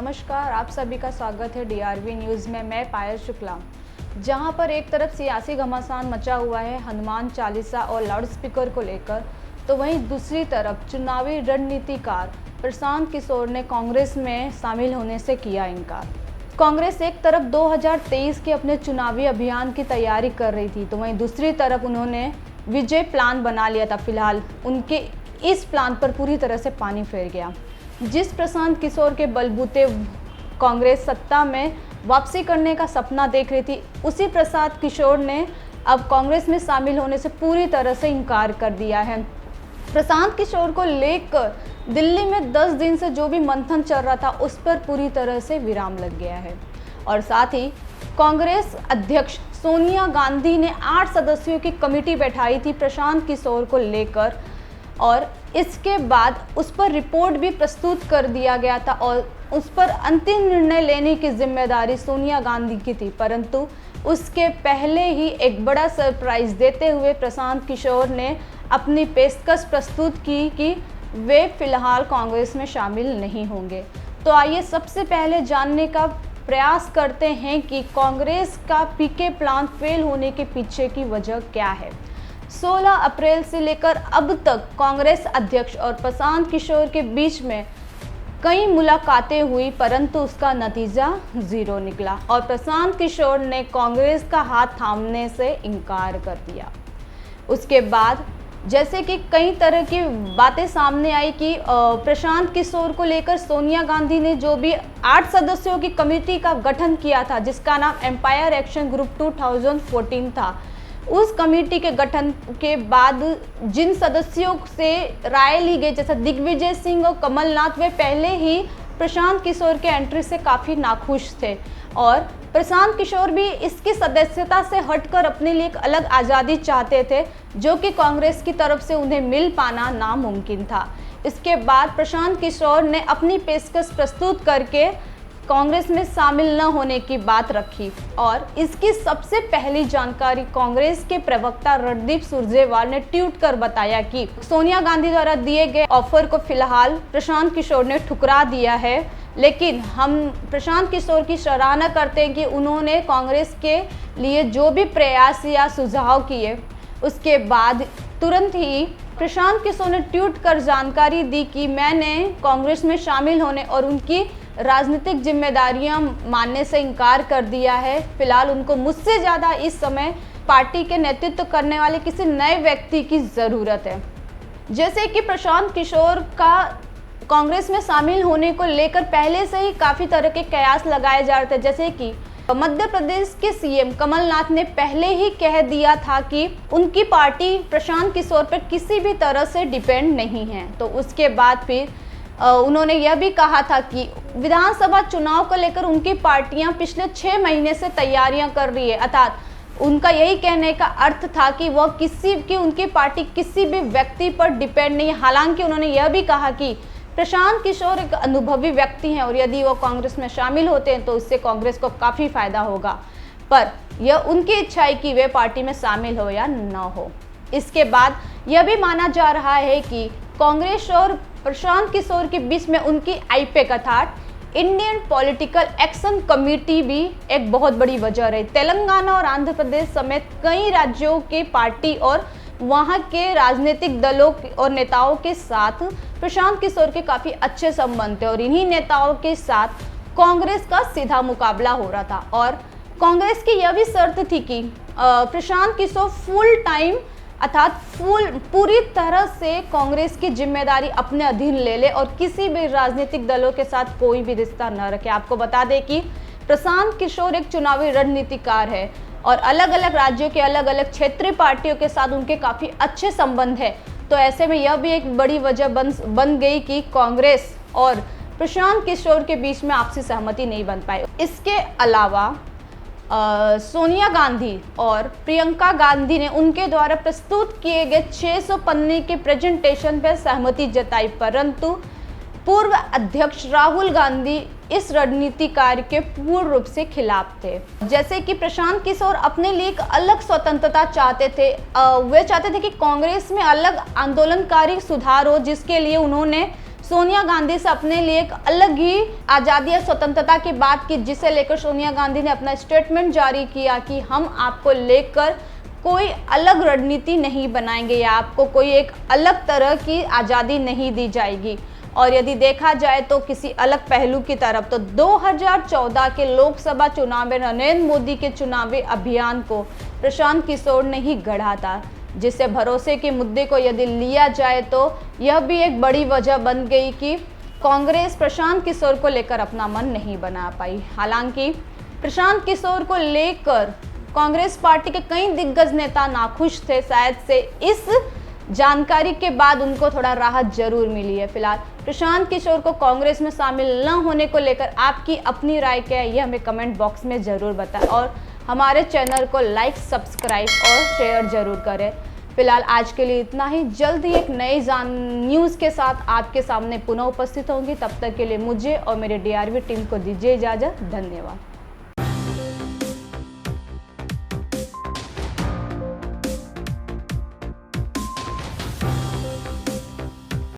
नमस्कार, आप सभी का स्वागत है डीआरवी न्यूज़ में। मैं पायल शुक्ला। जहां पर एक तरफ सियासी घमासान मचा हुआ है हनुमान चालीसा और लाउडस्पीकर को लेकर, तो वहीं दूसरी तरफ चुनावी रणनीतिकार प्रशांत किशोर ने कांग्रेस में शामिल होने से किया इनकार। कांग्रेस एक तरफ 2023 के अपने चुनावी अभियान की तैयारी कर रही थी, तो वहीं दूसरी तरफ उन्होंने विजय प्लान बना लिया था। फिलहाल उनके इस प्लान पर पूरी तरह से पानी फेर गया। जिस प्रशांत किशोर के बलबूते कांग्रेस सत्ता में वापसी करने का सपना देख रही थी, उसी प्रशांत किशोर ने अब कांग्रेस में शामिल होने से पूरी तरह से इनकार कर दिया है। प्रशांत किशोर को लेकर दिल्ली में 10 दिन से जो भी मंथन चल रहा था, उस पर पूरी तरह से विराम लग गया है। और साथ ही कांग्रेस अध्यक्ष सोनिया गांधी ने 8 सदस्यों की कमेटी बैठाई थी प्रशांत किशोर को लेकर, और इसके बाद उस पर रिपोर्ट भी प्रस्तुत कर दिया गया था और उस पर अंतिम निर्णय लेने की जिम्मेदारी सोनिया गांधी की थी। परंतु उसके पहले ही एक बड़ा सरप्राइज देते हुए प्रशांत किशोर ने अपनी पेशकश प्रस्तुत की कि वे फिलहाल कांग्रेस में शामिल नहीं होंगे। तो आइए सबसे पहले जानने का प्रयास करते हैं कि कांग्रेस का पीके प्लान फेल होने के पीछे की वजह क्या है। 16 अप्रैल से लेकर अब तक कांग्रेस अध्यक्ष और प्रशांत किशोर के बीच में कई मुलाकातें हुई, परंतु उसका नतीजा 0 निकला और प्रशांत किशोर ने कांग्रेस का हाथ थामने से इनकार कर दिया। उसके बाद जैसे कि कई तरह की बातें सामने आई कि प्रशांत किशोर को लेकर सोनिया गांधी ने जो भी 8 सदस्यों की कमेटी का गठन किया था, जिसका नाम एम्पायर एक्शन ग्रुप 2014 था, उस कमेटी के गठन के बाद जिन सदस्यों से राय ली गई, जैसे दिग्विजय सिंह और कमलनाथ, वे पहले ही प्रशांत किशोर के एंट्री से काफ़ी नाखुश थे और प्रशांत किशोर भी इसकी सदस्यता से हटकर अपने लिए एक अलग आज़ादी चाहते थे, जो कि कांग्रेस की तरफ से उन्हें मिल पाना नामुमकिन था। इसके बाद प्रशांत किशोर ने अपनी पेशकश प्रस्तुत करके कांग्रेस में शामिल न होने की बात रखी और इसकी सबसे पहली जानकारी कांग्रेस के प्रवक्ता रणदीप सुरजेवाला ने ट्वीट कर बताया कि सोनिया गांधी द्वारा दिए गए ऑफर को फिलहाल प्रशांत किशोर ने ठुकरा दिया है, लेकिन हम प्रशांत किशोर की सराहना करते हैं कि उन्होंने कांग्रेस के लिए जो भी प्रयास या सुझाव किए, उसके बाद तुरंत ही प्रशांत किशोर ने ट्वीट कर जानकारी दी कि मैंने कांग्रेस में शामिल होने और उनकी राजनीतिक जिम्मेदारियां मानने से इनकार कर दिया है। फिलहाल उनको मुझसे ज़्यादा इस समय पार्टी के नेतृत्व करने वाले किसी नए व्यक्ति की ज़रूरत है। जैसे कि प्रशांत किशोर का कांग्रेस में शामिल होने को लेकर पहले से ही काफ़ी तरह के कयास लगाए जा रहे थे। जैसे कि मध्य प्रदेश के सीएम कमलनाथ ने पहले ही कह दिया था कि उनकी पार्टी प्रशांत किशोर पर किसी भी तरह से डिपेंड नहीं है। तो उसके बाद फिर उन्होंने यह भी कहा था कि विधानसभा चुनाव को लेकर उनकी पार्टियां पिछले 6 महीने से तैयारियां कर रही है, अर्थात उनका यही कहने का अर्थ था कि उनकी पार्टी किसी भी व्यक्ति पर डिपेंड नहीं है। हालांकि उन्होंने यह भी कहा कि प्रशांत किशोर एक अनुभवी व्यक्ति हैं और यदि वो कांग्रेस में शामिल होते हैं तो इससे कांग्रेस को काफ़ी फायदा होगा, पर यह उनकी इच्छा है कि वे पार्टी में शामिल हो या न हो। इसके बाद यह भी माना जा रहा है कि कांग्रेस और प्रशांत किशोर के बीच में उनकी आईपैक अर्थात इंडियन पॉलिटिकल एक्शन कमेटी भी एक बहुत बड़ी वजह रही। तेलंगाना और आंध्र प्रदेश समेत कई राज्यों के पार्टी और वहां के राजनीतिक दलों और नेताओं के साथ प्रशांत किशोर के काफ़ी अच्छे संबंध थे और इन्हीं नेताओं के साथ कांग्रेस का सीधा मुकाबला हो रहा था। और कांग्रेस की यह भी शर्त थी कि प्रशांत किशोर फुल टाइम अर्थात पूरी तरह से कांग्रेस की जिम्मेदारी अपने अधीन ले ले और किसी भी राजनीतिक दलों के साथ कोई भी रिश्ता न रखे। आपको बता दें कि प्रशांत किशोर एक चुनावी रणनीतिकार है और अलग अलग राज्यों के अलग अलग क्षेत्रीय पार्टियों के साथ उनके काफ़ी अच्छे संबंध है। तो ऐसे में यह भी एक बड़ी वजह बन गई कि कांग्रेस और प्रशांत किशोर के बीच में आपसी सहमति नहीं बन पाई। इसके अलावा सोनिया गांधी और प्रियंका गांधी ने उनके द्वारा प्रस्तुत किए गए 600 पन्ने के प्रेजेंटेशन पर सहमति जताई, परंतु पूर्व अध्यक्ष राहुल गांधी इस रणनीति कार्य के पूर्ण रूप से खिलाफ थे। जैसे कि प्रशांत किशोर अपने लिए एक अलग स्वतंत्रता चाहते थे, वे चाहते थे कि कांग्रेस में अलग आंदोलनकारी सुधार हो, जिसके लिए उन्होंने सोनिया गांधी से अपने लिए एक अलग ही आज़ादी या स्वतंत्रता की बात की, जिसे लेकर सोनिया गांधी ने अपना स्टेटमेंट जारी किया कि हम आपको लेकर कोई अलग रणनीति नहीं बनाएंगे या आपको कोई एक अलग तरह की आज़ादी नहीं दी जाएगी। और यदि देखा जाए तो किसी अलग पहलू की तरफ, तो 2014 के लोकसभा चुनाव में नरेंद्र मोदी के चुनावी अभियान को प्रशांत किशोर ने ही गढ़ा था, जिससे भरोसे के मुद्दे को यदि लिया जाए तो यह भी एक बड़ी वजह बन गई कि कांग्रेस प्रशांत किशोर को लेकर अपना मन नहीं बना पाई। हालांकि प्रशांत किशोर को लेकर कांग्रेस पार्टी के कई दिग्गज नेता नाखुश थे, शायद से इस जानकारी के बाद उनको थोड़ा राहत जरूर मिली है। फिलहाल प्रशांत किशोर को कांग्रेस में शामिल न होने को लेकर आपकी अपनी राय क्या है, ये हमें कमेंट बॉक्स में ज़रूर बताएं और हमारे चैनल को लाइक, सब्सक्राइब और शेयर जरूर करें। फिलहाल आज के लिए इतना ही। जल्द ही एक नई न्यूज़ के साथ आपके सामने पुनः उपस्थित होंगी। तब तक के लिए मुझे और मेरे DRV टीम को दीजिए इजाज़त। धन्यवाद।